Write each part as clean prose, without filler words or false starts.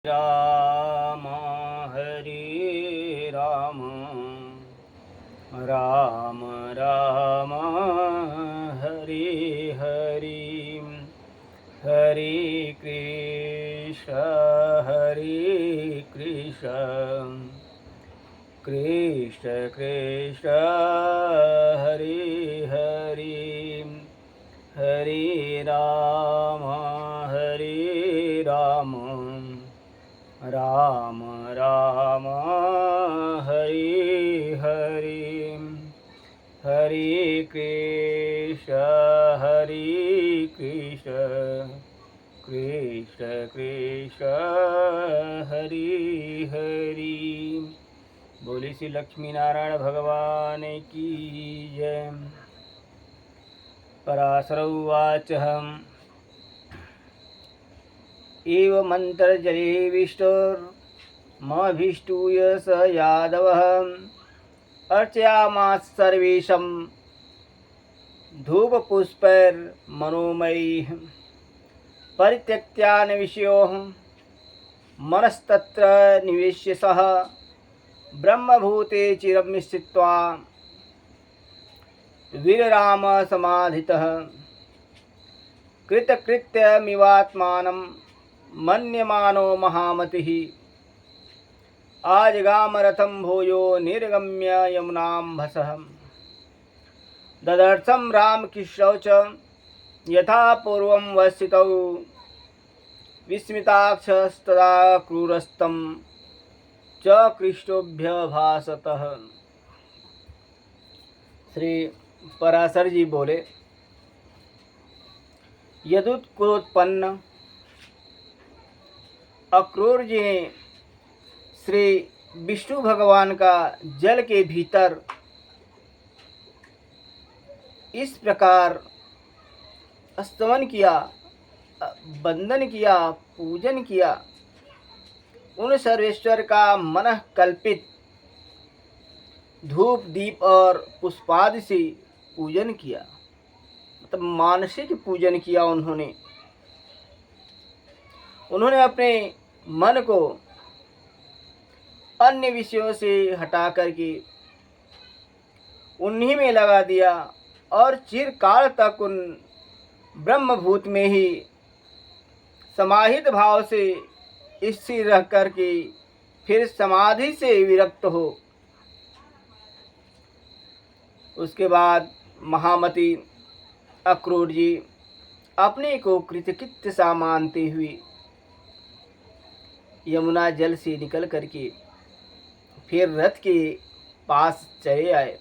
राम हरे राम राम राम हरे हरे हरे कृष्ण कृष्ण कृष्ण हरे हरे हरे राम राम राम हरे हरे हरे कृष्ण कृष्ण कृष्ण हरे हरे। बोले श्री लक्ष्मी नारायण भगवान की जय। पराशर उवाच एवमन्तर्जले विष्टुर्मभीष्टूय स यादवः अर्चयामास सर्वेशं धूपपुष्पैर्मनोमयैः परित्यक्त्यान् विषयो मनस्तत्र निवेश्य सः ब्रह्मभूते चिरं स्थित्वा वीरराम समाधितः कृतकृत्यमिवात्मानं मन्यमानो महामतिः आजगामरथं भूयो निर्गम्य यमुनाम्भसः ददर्थं रामकृष्णौ च यथा पूर्वं वस्थितौ विस्मिताक्षस्तदा क्रूरस्तं च कृष्णोऽभ्यभासतः। श्री पराशर जी बोले, यदुत्कुलोत्पन्न अक्रूर जी ने श्री विष्णु भगवान का जल के भीतर इस प्रकार स्तवन किया, वंदन किया, पूजन किया। उन सर्वेश्वर का मनः कल्पित धूप दीप और पुष्पादि से पूजन किया, मतलब मानसिक पूजन किया। उन्होंने अपने मन को अन्य विषयों से हटा करके उन्हीं में लगा दिया और चिरकाल तक उन ब्रह्मभूत में ही समाहित भाव से स्थिर रह करके फिर समाधि से विरक्त हो। उसके बाद महामती अक्रूर जी अपने को कृतकृत्य सा मानते हुए यमुना जल से निकल करके फिर रथ के पास चले आए।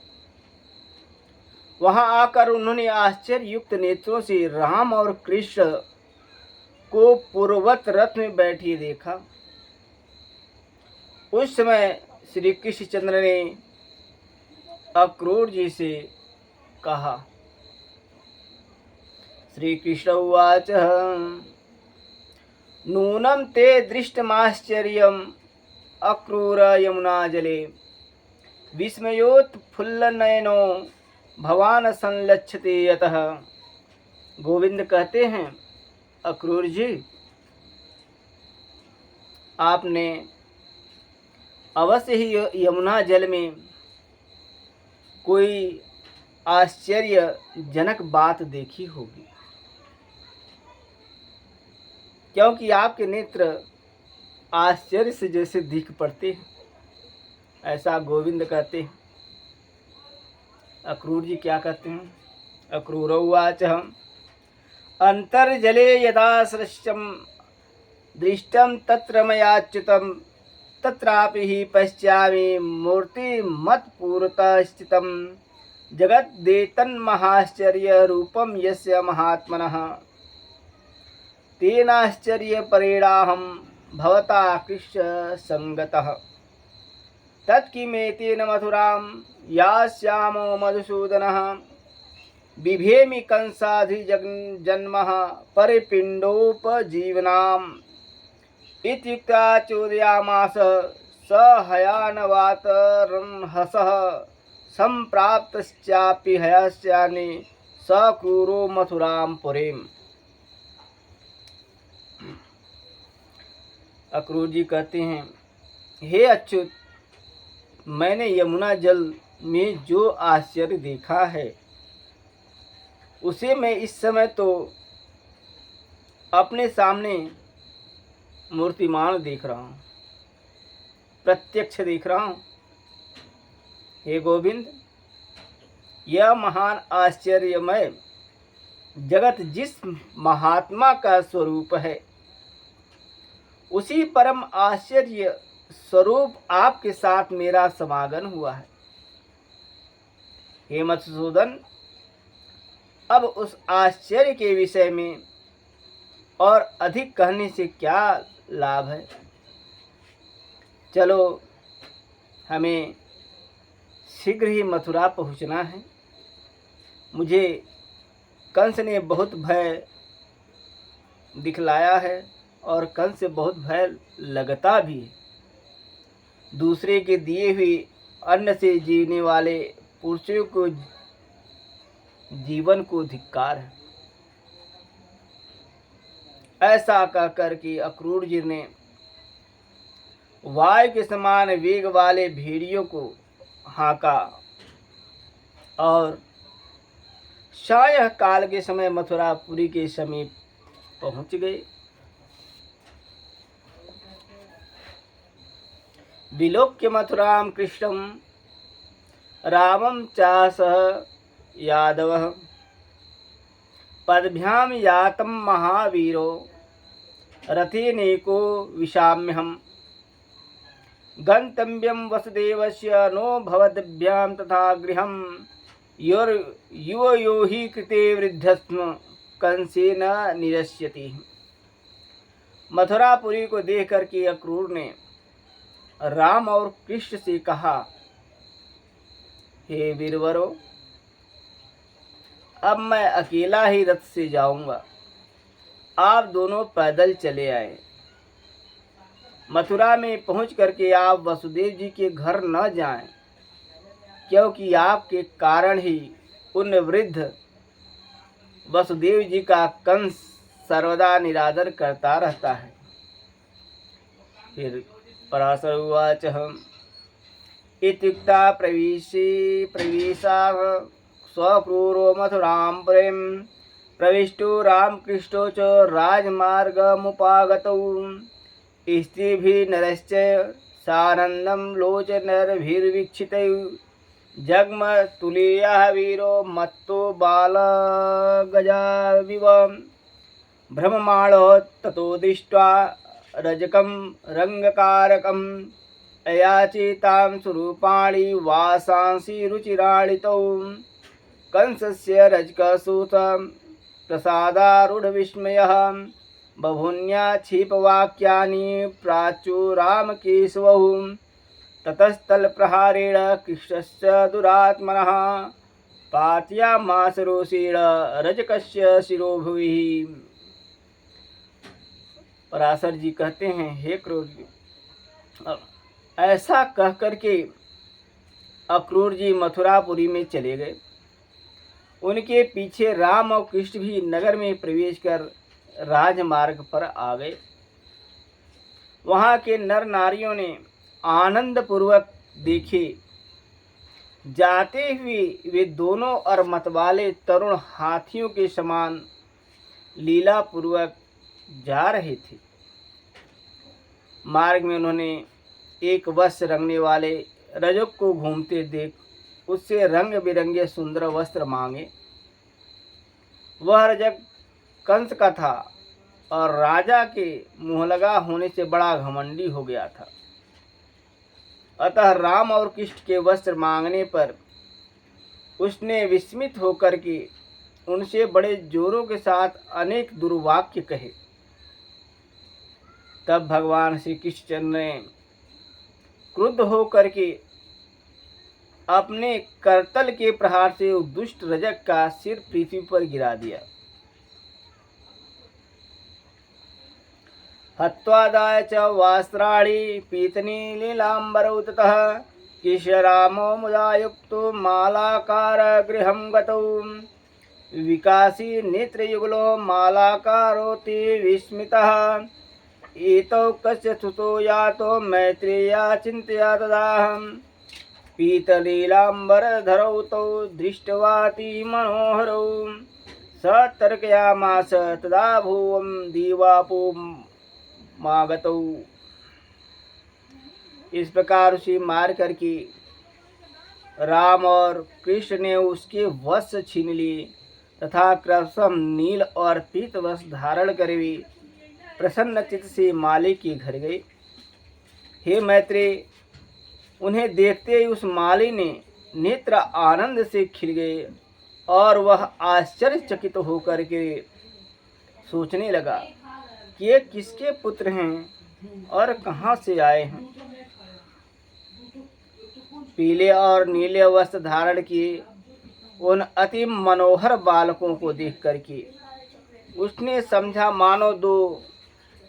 वहां आकर उन्होंने आश्चर्य युक्त नेत्रों से राम और कृष्ण को पूर्ववत रथ में बैठे देखा। उस समय श्री कृष्णचंद्र ने अक्रूर जी से कहा, श्री कृष्ण उवाच नूनं ते दृष्टमाश्चर्यम् अक्रूर यमुना जले विस्मयोत्फुल्लनयनो भवान संलक्षते यतः। गोविंद कहते हैं, अक्रूर जी, आपने अवश्य ही यमुना जल में कोई आश्चर्यजनक बात देखी होगी, क्योंकि आपके नेत्र आश्चर्य से जैसे दिख पड़ते हैं। ऐसा गोविंद कहते हैं। अक्रूर जी क्या कहते हैं? अक्रूर उवाच अंतर्जले यदा सृष्टम दृष्टम तत्र मयाच्युतम तत्रापि हि पश्यामि मूर्तिमत्पूर्वतः स्थितं जगद्देतन्महाश्चर्य रूपं यस्य महात्मनः तेनाश्चर्यपरेणाहं भवता कृष्ण संगतः तत्किमेतेन मथुरां यास्यामो मधुसूदनः बिभेमि कंसाधिजन्मः परिपिण्डोपजीवनाम् इत्युक्त्वा चोदयामास स हयानवातरंहसः सम्प्राप्तश्चापि हयास्यानि स क्रूरो मथुरां पुरीम्। अक्रूर जी कहते हैं, हे अच्युत, मैंने यमुना जल में जो आश्चर्य देखा है उसे मैं इस समय तो अपने सामने मूर्तिमान देख रहा हूँ, प्रत्यक्ष देख रहा हूँ। हे गोविंद, यह महान आश्चर्यमय जगत जिस महात्मा का स्वरूप है, उसी परम आश्चर्य स्वरूप आपके साथ मेरा समागम हुआ है। हे मधुसूदन, अब उस आश्चर्य के विषय में और अधिक कहने से क्या लाभ है। चलो, हमें शीघ्र ही मथुरा पहुंचना है। मुझे कंस ने बहुत भय दिखलाया है और कंस से बहुत भय लगता भी है। दूसरे के दिए हुए अन्न से जीने वाले पुरुषों को जीवन को धिक्कार है। ऐसा कहकर के अक्रूर जी ने वायु के समान वेग वाले भेड़ियों को हाँका और सायं काल के समय मथुरापुरी के समीप पहुंच गए। विलोक्य मथुरां कृष्णं रामं च सह यादवः पद्भ्यां यातं महावीरो रथेनेको विशाम्यहम् गन्तव्यं वसुदेवस्य नो भवद्भ्यां तथा गृहं युवयो हि कृते वृद्धस्म कंसेन निरस्यति। मथुरापुरी को देख करके अक्रूर ने राम और कृष्ण से कहा, हे वीरवरों, अब मैं अकेला ही रथ से जाऊंगा, आप दोनों पैदल चले आए। मथुरा में पहुंच करके आप वसुदेव जी के घर न जाएं, क्योंकि आपके कारण ही उन वृद्ध वसुदेव जी का कंस सर्वदा निरादर करता रहता है। फिर पराशर उवाच इत्युक्ता प्रवेशाः स्वक्रूरो मथुरां पुरीं प्रविष्टो रामकृष्णो च राजमार्गमुपागतौ स्त्रीभिः नरश्च सानन्दं लोचनैर्भिर्वीक्षितौ जग्मतुलीयः वीरो मत्तो बालगजाविव भ्रममाणो ततो दृष्ट्वा रजकं रङ्गकारकम् अयाचितां स्वरूपाणि वासांसि रुचिराणि तौ कंसस्य रजकसूतं प्रसादारूढविस्मयः बभून्या क्षिपवाक्यानि प्राचुरामकेशवौ ततस्तलप्रहारेण कृष्णस्य दुरात्मनः पातयामास रोषेण रजकस्य शिरोभुवि। पराशर जी कहते हैं, हे क्रूर जी, ऐसा कह करके अक्रूर जी मथुरापुरी में चले गए। उनके पीछे राम और कृष्ण भी नगर में प्रवेश कर राजमार्ग पर आ गए। वहां के नर नारियों ने आनंद पूर्वक देखे जाते हुए वे दोनों और मतवाले तरुण हाथियों के समान लीला पूर्वक जा रहे थे। मार्ग में उन्होंने एक वस्त्र रंगने वाले रजक को घूमते देख उससे रंग बिरंगे सुंदर वस्त्र मांगे। वह रजक कंस का था और राजा के मुहलगा होने से बड़ा घमंडी हो गया था। अतः राम और कृष्ण के वस्त्र मांगने पर उसने विस्मित होकर के उनसे बड़े जोरों के साथ अनेक दुर्वाक्य कहे। तब भगवान श्री कृष्ण ने क्रुद्ध होकर के अपने करतल के प्रहार से उस दुष्ट रजक का सिर पृथ्वी पर गिरा दिया। हत्वादाय च वस्त्राणि पीतनी लीलांबरौ ततः किशरामो मुदायुक्तो मालाकार गृहं गतौ विकासी नेत्रयुगलो मालाकारोति विस्मितः एतौ कस्य सुतो यातो मैत्रेया चिन्तया तदाहं पीतलीलाम्बरधरौ तौ दृष्ट्वाति मनोहरौ स तर्कयामास तदा भुवं दीवापोमागतौ। इस प्रकार उसे मार करके राम और कृष्ण ने उसके वस्त्र छीन लिए तथा क्रमशः नील और पीत वस्त्र धारण करे प्रसन्न चित्त से माली के घर गए। हे मैत्रेय, उन्हें देखते ही उस माली ने नेत्र आनंद से खिल गए और वह आश्चर्यचकित होकर के सोचने लगा कि ये किसके पुत्र हैं और कहाँ से आए हैं। पीले और नीले वस्त्र धारण किए उन अति मनोहर बालकों को देख करके उसने समझा मानो दो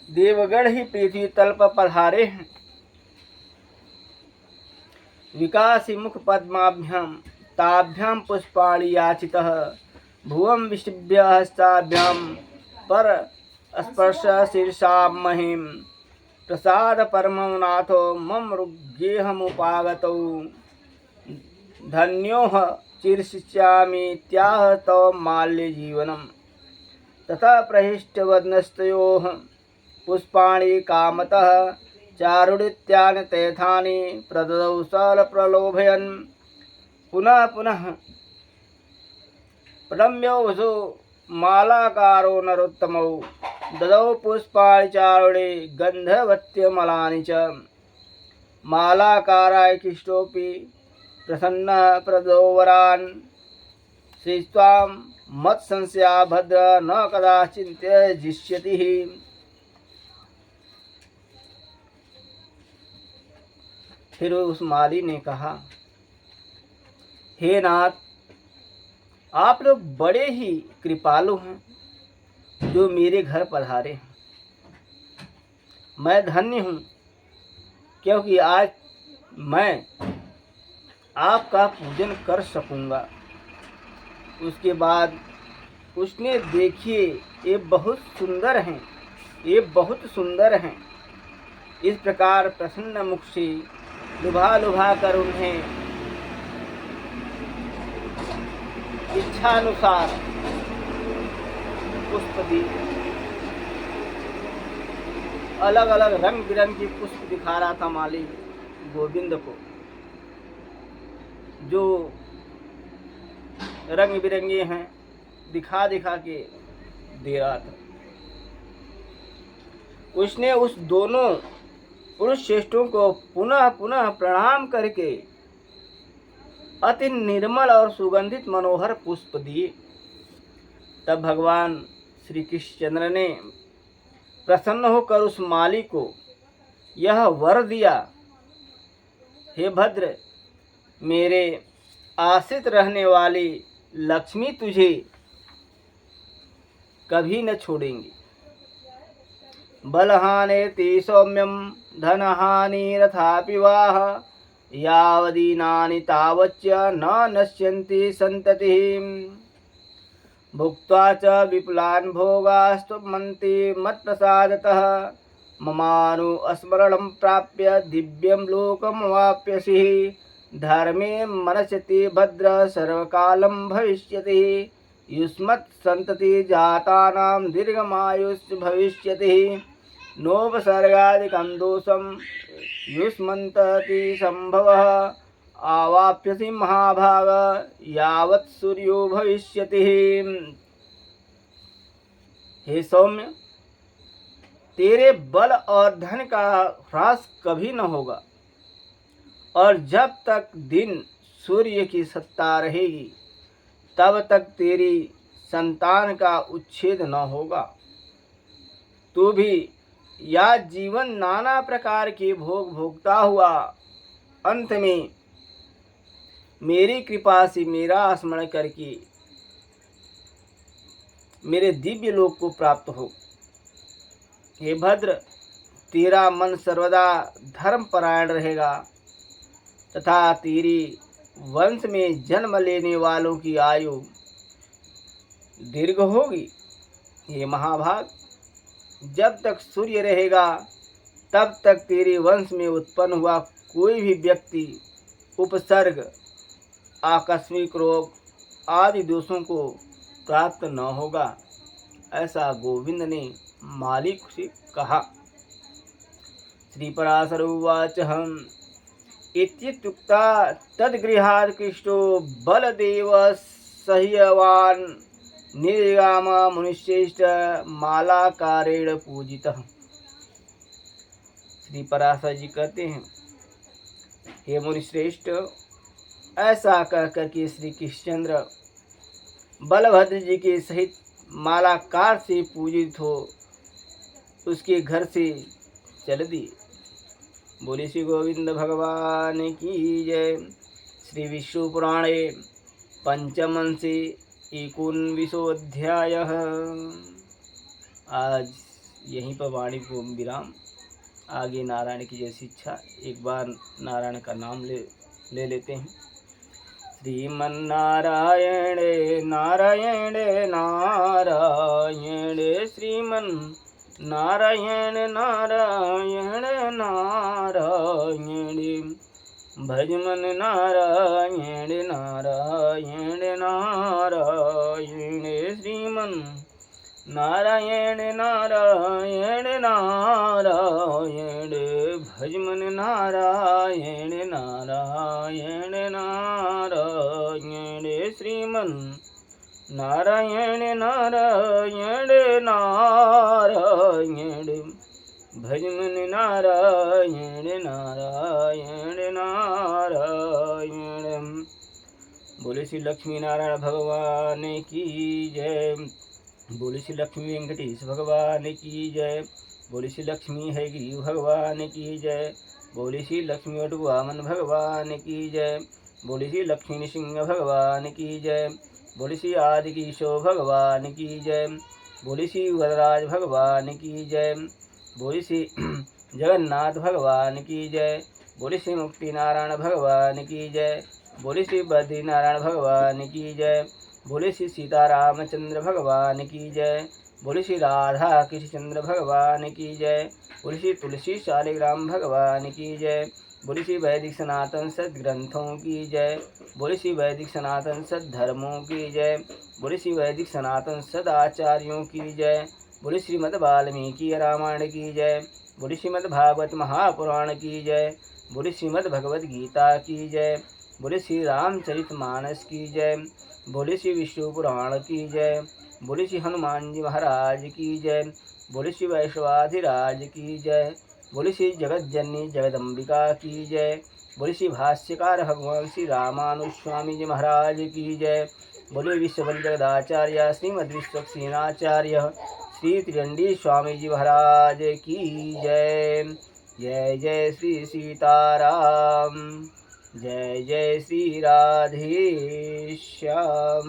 देवगण ही पृथ्वी तल पर पधारे हैं। विकासी मुख पद्माभ्याम ताभ्याम पुष्पाणि याचितः भुवं विशिभ्य हस्ताभ्याम पर स्पर्श शीर्षा महिम प्रसाद परमं नाथो मम रुग्गेहमुपागतौ धन्योह चिरशिष्यामीत्याह तव माल्य जीवनम् तथा प्रहिष्टवदनस्तयोः पुष्पाणि कामतः चारुडित्यानि तैथानि प्रददौ सलप्रलोभयन् पुनः पुनः प्रणम्यो वसो मालाकारो नरोत्तमौ ददौ पुष्पाणि चारुणे गन्धवत्यमलानि च मालाकाराय कृष्टोऽपि प्रसन्न प्रदोवरान् श्रीस्त्वां मत्संशया भद्र न कदाचिन्त्यजिष्यति। फिर उस माली ने कहा, हे नाथ, आप लोग बड़े ही कृपालु हैं जो मेरे घर पधारे हैं। मैं धन्य हूँ क्योंकि आज मैं आपका पूजन कर सकूँगा। उसके बाद उसने देखिए ये बहुत सुंदर हैं, ये बहुत सुंदर हैं। इस प्रकार प्रसन्न मुख से लुभा लुभा कर उन्हें इच्छानुसार पुष्प दिए। अलग अलग रंग बिरंगे पुष्प दिखा रहा था माली गोविंद को, जो रंग बिरंगे हैं दिखा दिखा के दे रहा था। उसने उस दोनों पुरुष श्रेष्ठों को पुनः पुनः प्रणाम करके अति निर्मल और सुगंधित मनोहर पुष्प दिए। तब भगवान श्री कृष्णचंद्र ने प्रसन्न होकर उस माली को यह वर दिया, हे भद्र, मेरे आश्रित रहने वाली लक्ष्मी तुझे कभी न छोड़ेंगी। बलहानेति सौम्यम धनहानिरथापि वाह यावदीनानि तावच्च न नश्यन्ति सन्ततिः भुक्त्वा च विपुलान् भोगास्तुमन्ति मत्प्रसादतः ममानु स्मरणं प्राप्य दिव्यं लोकमवाप्यसि धर्मे मनस्यति भद्र सर्वकालं भविष्यति युष्मत् सन्तति जातानां दीर्घमायुष् भविष्यति नोपसर्गादिकं दोषं युष्मन्तति संभवः आवाप्यसि महाभाग यावत् सूर्यो भविष्यति। हे सौम्य, तेरे बल और धन का ह्रास कभी न होगा और जब तक दिन सूर्य की सत्ता रहेगी तब तक तेरी संतान का उच्छेद न होगा। तू भी या जीवन नाना प्रकार के भोग भोगता हुआ अंत में मेरी कृपा से मेरा स्मरण करके मेरे दिव्य लोक को प्राप्त हो। हे भद्र, तेरा मन सर्वदा धर्म परायण रहेगा तथा तेरी वंश में जन्म लेने वालों की आयु दीर्घ होगी। हे महाभाग, जब तक सूर्य रहेगा तब तक तेरे वंश में उत्पन्न हुआ कोई भी व्यक्ति उपसर्ग, आकस्मिक रोग आदि दोषों को प्राप्त न होगा। ऐसा गोविंद ने मालिक से कहा। श्री पराशर उवाच हम इत्युक्ता तद्गृहात् कृष्णो बलदेव सह्यवान् निर्गाम मुनिश्रेष्ठ मालाकारेण पूजितः। श्री पराशर जी कहते हैं, हे मुनिश्रेष्ठ, ऐसा कहकर के श्री कृष्णचंद्र बलभद्र जी के सहित मालाकार से पूजित हो उसके घर से चल दिए। बोले श्री गोविंद भगवान की जय। श्री विष्णु पुराणे पंचमंसे 19वाध्याय। आज यहीं पर वाणी को विराम। आगे नारायण की जय शिक्षा। एक बार नारायण का नाम ले लेते हैं। श्रीमन्नारायण नारायण नारायण श्रीमन् नारायण नारायण नारायण भजमन नारायण नारायण नारायण श्रीमन् नारायण नारायण नारायण भजमन नारायण नारायण नारायण श्रीमन् नारायण नारायण नारायण भजमन नारायण नारायण नारायण। बोले श्री लक्ष्मी नारायण भगवान की जय। बोले श्री लक्ष्मी वेंकटेश भगवान की जय। बोले श्री लक्ष्मी हयग्रीव भगवान की जय। बोले श्री लक्ष्मी वटुवामन भगवान की जय। बोले श्री लक्ष्मी नृसिंह भगवान की जय। बोले श्री आदिकेशव भगवान की जय। बोले श्री वरराज भगवान की जय। बोले श्री जगन्नाथ भगवान की जय। बोले श्री मुक्ति नारायण भगवान की जय। बोले श्री बद्री नारायण भगवान की जय। बोले श्री सीतारामचंद्र भगवान की जय। बोले श्री राधा कृष्णचंद्र भगवान की जय। बोले श्री तुलसी शालिग्राम भगवान की जय। बोले श्री वैदिक सनातन सदग्रंथों की जय। बोले श्री वैदिक सनातन सद्धर्मों की जय। बोले श्री वैदिक सनातन सदाचार्यों की जय। बोले श्रीमद् वाल्मीकि रामायण की जय। बोले श्रीमद् भागवत महापुराण की जय। बोले श्रीमद् भगवद गीता की जय। बोले श्री रामचरित मानस की जय। बोले श्री विष्णु पुराण की जय। बोले श्री हनुमान जी महाराज की जय। बोले श्री वैष्णवाधिराज की जय। बोले श्री जगज्जननी जगदम्बिका की जय। बोले श्री भाष्यकार भगवान श्री रामानुज स्वामी जी महाराज की जय। बोले विश्ववंद जगदाचार्य श्रीमद् विश्वक्सेनाचार्य श्री त्रिदंडी स्वामी जी महाराज की जय। जय जय श्री सीताराम। जय जय श्री राधे श्याम।